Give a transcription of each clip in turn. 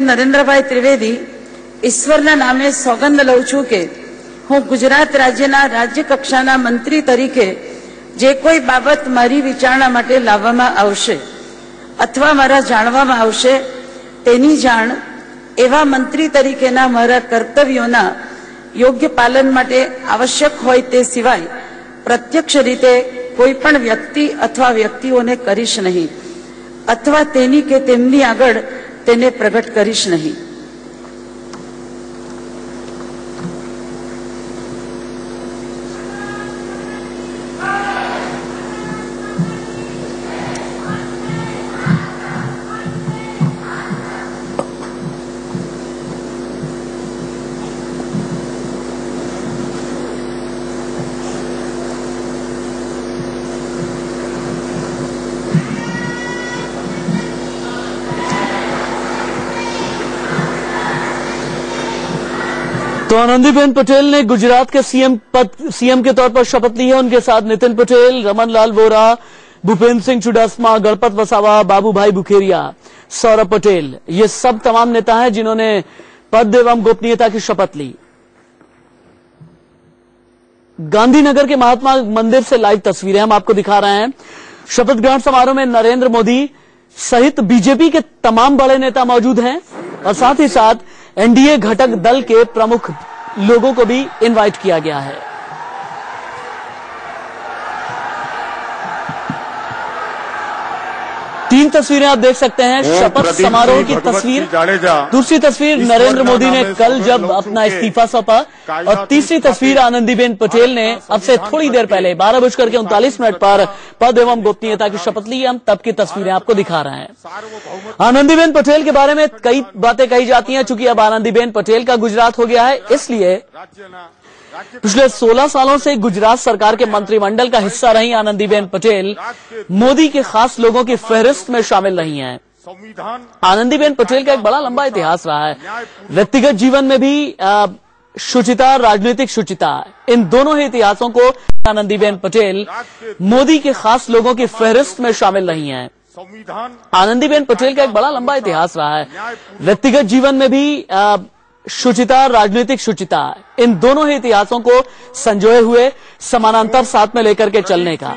નરેન્દ્રભાઈ ત્રિવેદી ઈશ્વરના નામે સોગંદ લઉં છું કે હું ગુજરાત રાજ્યના રાજ્ય કક્ષાના મંત્રી તરીકે જે કોઈ બાબત મારી વિચારણા માટે લાવવામાં આવશે અથવા મારા જાણવામાં આવશે તેની જાણ એવા મંત્રી તરીકેના મારા કર્તવ્યોના યોગ્ય પાલન માટે આવશ્યક હોય તે સિવાય પ્રત્યક્ષ રીતે કોઈ પણ વ્યક્તિ અથવા વ્યક્તિઓને કરીશ નહીં અથવા તેની કે તેમની આગળ તેને પ્રગટ કરીશ નહીં। तो आनंदीबेन पटेल ने गुजरात के सीएम के तौर पर शपथ ली है। उनके साथ नितिन पटेल, रमन लाल वोरा, भूपेंद्र सिंह चुडासमा, गणपत वसावा, बाबू भाई बुखेरिया, सौरभ पटेल, ये सब तमाम नेता हैं जिन्होंने पद एवं गोपनीयता की शपथ ली। गांधीनगर के महात्मा मंदिर से लाइव तस्वीरें हम आपको दिखा रहे हैं। शपथ ग्रहण समारोह में नरेंद्र मोदी सहित बीजेपी के तमाम बड़े नेता मौजूद हैं और साथ ही साथ एनडीए घटक दल के प्रमुख लोगों को भी इनवाइट किया गया है। तीन तस्वीरें आप देख सकते हैं, शपथ समारोह की तस्वीर, दूसरी तस्वीर नरेंद्र मोदी ने कल जब अपना इस्तीफा सौंपा और तीसरी तस्वीर आनंदीबेन पटेल ने अब से थोड़ी देर पहले 12:39 पर पद एवं गोपनीयता की शपथ ली। हम तब की तस्वीरें आपको दिखा रहे हैं। आनंदीबेन पटेल के बारे में कई बातें कही जाती हैं। चूंकि अब आनंदीबेन पटेल का गुजरात हो गया है, इसलिए पिछले 16 सालों से गुजरात सरकार के मंत्रिमंडल का हिस्सा रही आनंदीबेन पटेल मोदी के खास लोगों की फहरिस्त में शामिल रही हैं। आनंदीबेन पटेल का एक बड़ा लंबा इतिहास रहा है। व्यक्तिगत जीवन में भी शुचिता, राजनीतिक शुचिता, इन दोनों ही इतिहासों को आनंदीबेन पटेल मोदी के खास लोगों की फहरिस्त में शामिल रही हैं। आनंदीबेन पटेल का एक बड़ा लंबा इतिहास रहा है। व्यक्तिगत जीवन में भी शुचिता, राजनीतिक शुचिता, इन दोनों ही इतिहासों को संजोए हुए समानांतर साथ में लेकर के चलने का।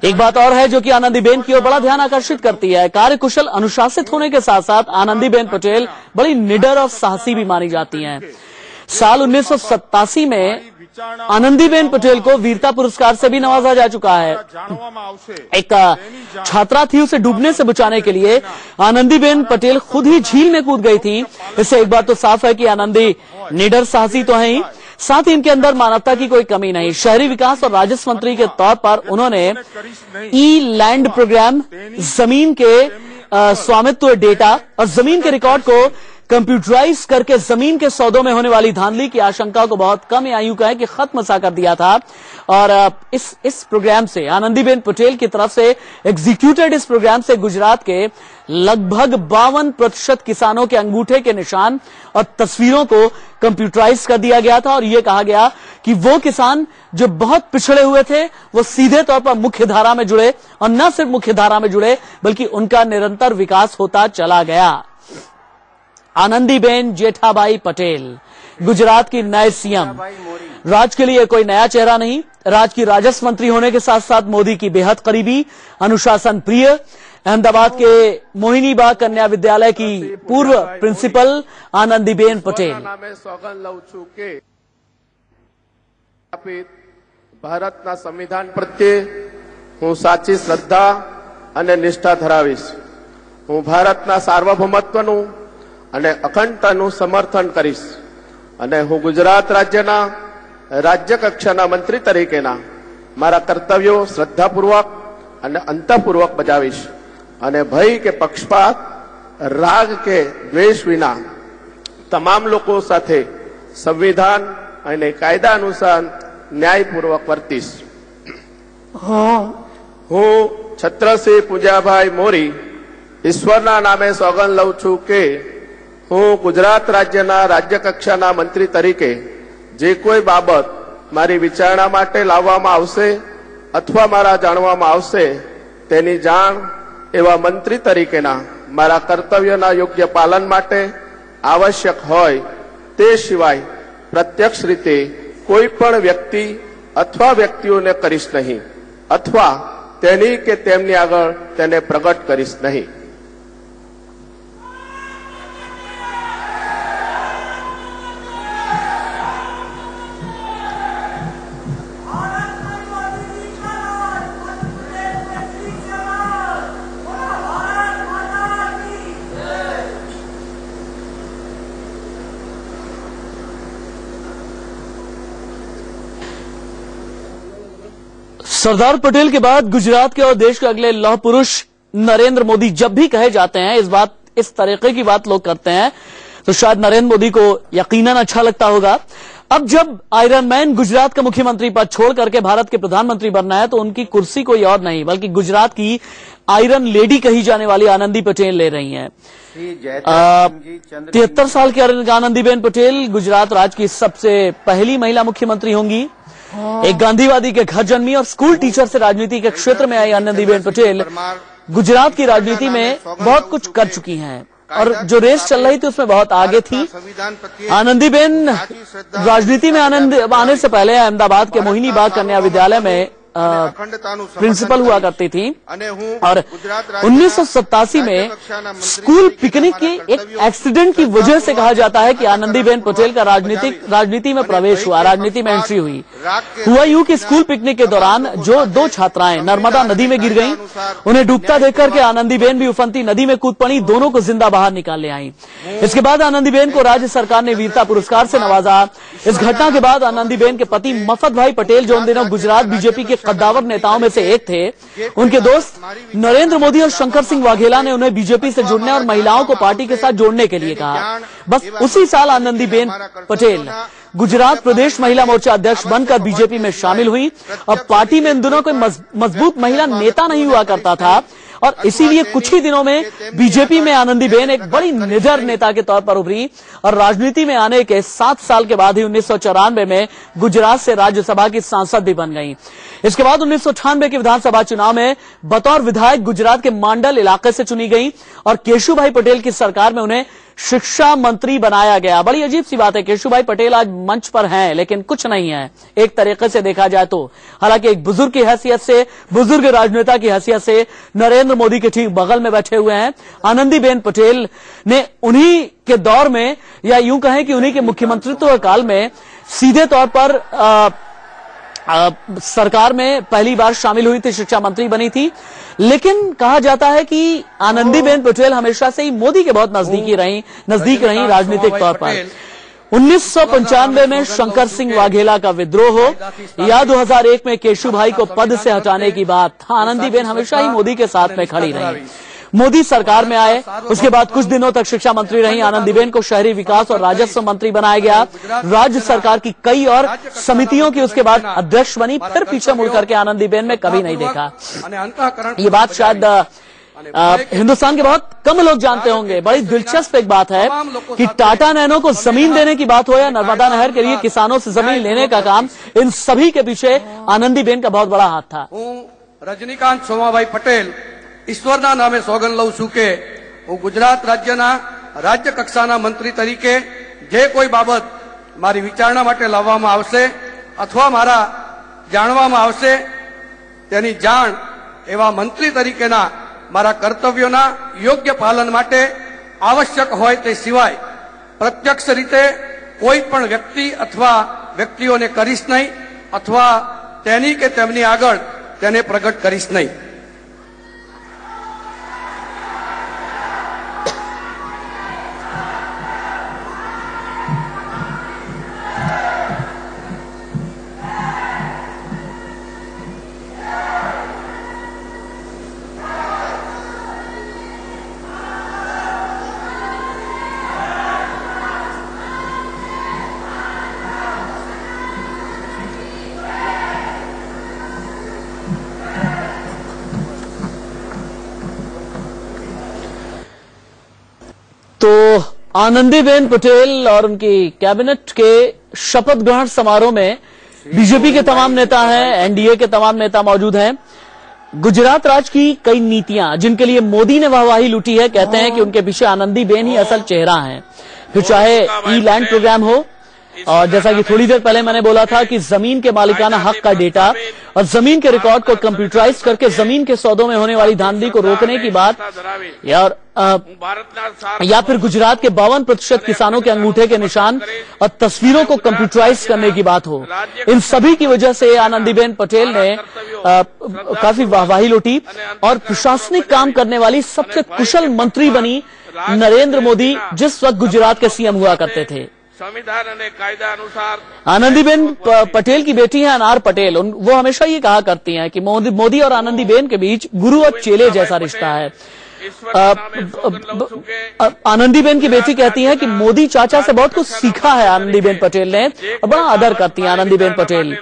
एक बात और है जो कि आनंदीबेन की ओर बड़ा ध्यान आकर्षित करती है। कार्यकुशल, अनुशासित होने के साथ साथ आनंदीबेन पटेल बड़ी निडर और साहसी भी मानी जाती हैं। साल 1987 में आनंदीबेन पटेल को वीरता पुरस्कार से भी नवाजा जा चुका है। एक छात्रा थी, उसे डूबने से बचाने के लिए आनंदीबेन पटेल खुद ही झील में कूद गई थी। इससे एक बात तो साफ है कि आनंदी निडर साहसी तो है ही, साथ ही इनके अंदर मानवता की कोई कमी नहीं। शहरी विकास और राजस्व मंत्री के तौर पर उन्होंने ई लैंड प्रोग्राम, जमीन के स्वामित्व डेटा और जमीन के रिकॉर्ड को कंप्यूटराइज करके जमीन के सौदों में होने वाली धांधली की आशंका को बहुत कम आयु का है कि खत्म सा कर दिया था। और इस प्रोग्राम से आनंदीबेन पटेल की तरफ से एग्जीक्यूटेड इस प्रोग्राम से गुजरात के लगभग 52% किसानों के अंगूठे के निशान और तस्वीरों को कंप्यूटराइज कर दिया गया था। और यह कहा गया कि वो किसान जो बहुत पिछड़े हुए थे वो सीधे तौर पर मुख्य धारा में जुड़े, और न सिर्फ मुख्य धारा में जुड़े बल्कि उनका निरंतर विकास होता चला गया। आनंदीबेन जेठाबाई पटेल गुजरात की नए सीएम। राज्य के लिए कोई नया चेहरा नहीं, राज्य की राजस्व मंत्री होने के साथ साथ मोदी की बेहद करीबी, अनुशासन प्रिय, अहमदाबाद के मोहिनीबाग कन्या विद्यालय की पूर्व प्रिंसिपल आनंदीबेन पटेल। भारतना संविधान प्रत्ये हूँ साची श्रद्धा अने निष्ठा धरावीश। हूँ भारतना सार्वभौमत्वनु અને અખંડતાનું સમર્થન કરીશ અને હું ગુજરાત રાજ્યના રાજ્ય કક્ષાના મંત્રી તરીકેના મારા કર્તવ્યો શ્રદ્ધાપૂર્વક અને અંતઃપૂર્વક બજાવીશ અને ભય કે પક્ષપાત, રાગ કે દ્વેષ વિના તમામ લોકો સાથે સંવિધાન અને કાયદા અનુસાર ન્યાયપૂર્વક વર્તીશ। હું છત્રશ્રી પૂજાભાઈ મોરી ઈશ્વરના નામે સોગંદ લઉં છું કે હું ગુજરાત રાજ્યના રાજ્ય કક્ષાના મંત્રી તરીકે જે કોઈ બાબત મારી વિચારણા માટે લાવવામાં આવશે અથવા મારા જાણવામાં આવશે તેની જાણ એવા મંત્રી તરીકેના મારા કર્તવ્યના યોગ્ય પાલન માટે आवश्यक होय ते सिवाय प्रत्यक्ष रीते कोईपण व्यक्ति अथवा व्यक्तिओने करीश नहीं अथवा तेनी के तेमनी आगळ तेने प्रगट करीश नहीं। सरदार पटेल के बाद गुजरात के और देश के अगले लौह पुरुष नरेंद्र मोदी जब भी कहे जाते हैं इस तरीके की बात लोग करते हैं तो शायद नरेंद्र मोदी को यकीनन अच्छा लगता होगा। अब जब आयरन मैन गुजरात का मुख्यमंत्री पद छोड़ करके भारत के प्रधानमंत्री बनना है तो उनकी कुर्सी कोई और नहीं बल्कि गुजरात की आयरन लेडी कही जाने वाली आनंदी पटेल ले रही हैं। 73 साल की आनंदीबेन पटेल गुजरात राज्य की सबसे पहली महिला मुख्यमंत्री होंगी। एक गांधीवादी के घर जन्मी और स्कूल टीचर से राजनीति के क्षेत्र में आई आनंदीबेन पटेल गुजरात की राजनीति में बहुत कुछ कर चुकी हैं और जो रेस चल रही थी उसमें बहुत आगे थी। आनंदीबेन राजनीति में आने से पहले अहमदाबाद के मोहिनीबाग कन्या विद्यालय में प्रिंसिपल हुआ करती थी और 1987 में स्कूल पिकनिक के एक एक्सीडेंट की वजह से कहा जाता है कि आनंदीबेन पटेल का राजनीति में प्रवेश हुआ, राजनीति में एंट्री हुई। हुआ यूं कि स्कूल पिकनिक के दौरान जो 2 छात्राएं नर्मदा नदी में गिर गईं, उन्हें डूबता देखकर के आनंदीबेन भी उफनती नदी में कूद पड़ी, दोनों को जिंदा बाहर निकाल ले आई। इसके बाद आनंदीबेन को राज्य सरकार ने वीरता पुरस्कार से नवाजा। इस घटना के बाद आनंदीबेन के पति मफत भाई पटेल जो उन दिनों गुजरात बीजेपी के कद्दावर नेताओं में से एक थे, उनके दोस्त नरेंद्र मोदी और शंकर सिंह वाघेला ने उन्हें बीजेपी से जुड़ने और महिलाओं को पार्टी के साथ जोड़ने के लिए कहा। बस उसी साल आनंदीबेन पटेल गुजरात प्रदेश महिला मोर्चा अध्यक्ष बनकर बीजेपी में शामिल हुई। अब पार्टी में इन दिनों कोई मजबूत महिला नेता नहीं हुआ करता था और इसीलिए कुछ ही दिनों में बीजेपी में आनंदीबेन एक बड़ी निडर नेता के तौर पर उभरी और राजनीति में आने के 7 साल के बाद ही 1994 में गुजरात से राज्यसभा की सांसद भी बन गईं। इसके बाद 1998 के विधानसभा चुनाव में बतौर विधायक गुजरात के मांडल इलाके से चुनी गई और केशुभाई पटेल की सरकार में उन्हें शिक्षा मंत्री बनाया गया। बड़ी अजीब सी बात है, केशुभाई पटेल आज मंच पर हैं लेकिन कुछ नहीं है एक तरीके से देखा जाए तो। हालांकि एक बुजुर्ग की हैसियत से, बुजुर्ग राजनेता की हैसियत से नरेंद्र मोदी के ठीक बगल में बैठे हुए हैं। आनंदीबेन पटेल ने उन्हीं के दौर में या यूं कहें कि उन्हीं के मुख्यमंत्रित्व काल में सीधे तौर पर सरकार में पहली बार शामिल हुई थी, शिक्षा मंत्री बनी थी। लेकिन कहा जाता है कि आनंदीबेन पटेल हमेशा से ही मोदी के बहुत नजदीक रही राजनीतिक तौर पर। 1995 में शंकर सिंह वाघेला का विद्रोह हो या 2001 में केशुभाई को पद से हटाने की बात, आनंदीबेन हमेशा ही मोदी के साथ में खड़ी रही। मोदी सरकार में आए उसके बाद कुछ दिनों तक शिक्षा मंत्री रही आनंदीबेन को शहरी विकास और राजस्व मंत्री बनाया गया। राज्य सरकार की कई और समितियों की उसके बाद अध्यक्ष बनी, फिर पीछे मुड़ करके आनंदीबेन में कभी नहीं देखा। ये बात शायद हिंदुस्तान के बहुत कम लोग जानते होंगे। बड़ी दिलचस्प एक बात है कि टाटा नैनो को जमीन देने की बात हो या नर्मदा नहर के लिए किसानों से जमीन लेने का काम, इन सभी के पीछे आनंदीबेन का बहुत बड़ा हाथ था। रजनीकांत सोमाभाई पटेल ईश्वरना नामे सोगन लઉં છું કે હું ગુજરાત રાજ્યના રાજ્ય કક્ષાના મંત્રી તરીકે જે કોઈ બાબત મારી વિચારણા માટે લાવવામાં આવશે અથવા મારા જાણવામાં આવશે તેની જાણ એવા મંત્રી તરીકેના મારા કર્તવ્યોના યોગ્ય પાલન માટે આવશ્યક હોય તે સિવાય પ્રત્યક્ષ રીતે કોઈ પણ વ્યક્તિ અથવા વ્યક્તિઓને કરીશ નહીં અથવા તેની કે તેમની આગળ તેને પ્રગટ કરીશ નહીં। तो आनंदीबेन पटेल और उनकी कैबिनेट के शपथ ग्रहण समारोह में बीजेपी के तमाम नेता हैं, एनडीए के तमाम नेता मौजूद हैं। गुजरात राज्य की कई नीतियां जिनके लिए मोदी ने वाहवाही लूटी है, कहते हैं कि उनके पीछे आनंदीबेन ही असल चेहरा हैं। फिर चाहे ई लैंड प्रोग्राम हो, और जैसा कि थोड़ी देर पहले मैंने बोला था कि जमीन के मालिकाना हक का डेटा और जमीन के रिकॉर्ड को कंप्यूटराइज करके जमीन के सौदों में होने वाली धांधली को रोकने की बात, या फिर गुजरात के 52% किसानों के अंगूठे के निशान और तस्वीरों को कंप्यूटराइज करने की बात हो, इन सभी की वजह से आनंदीबेन पटेल ने काफी वाहवाही लूटी और प्रशासनिक काम करने वाली सबसे कुशल मंत्री बनी नरेंद्र मोदी जिस वक्त गुजरात के सीएम हुआ करते थे। संविधान और कायदा अनुसार आनंदीबेन पटेल की बेटी हैं अनार पटेल। वो हमेशा ये कहा करती हैं कि मोदी और आनंदीबेन के बीच गुरु और चेले जैसा रिश्ता है। आनंदीबेन की बेटी कहती है कि मोदी चाचा से बहुत कुछ सीखा है आनंदीबेन पटेल ने, और बड़ा आदर करती हैं आनंदीबेन पटेल।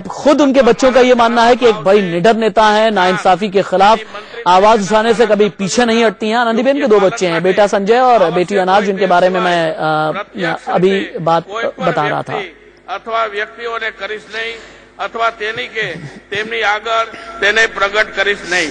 खुद उनके बच्चों का ये मानना है कि एक बड़ी निडर नेता है, नाइंसाफी के खिलाफ आवाज उठाने से कभी पीछे नहीं हटती हैं। आनंदीबेन के 2 बच्चे हैं, बेटा संजय और बेटी अनार, जिनके बारे में मैं अभी बात बता रहा था। अथवा व्यक्तिओं ने करीश नहीं अथवा तेनी के तेमनी आगर तेने प्रगट करीश नहीं।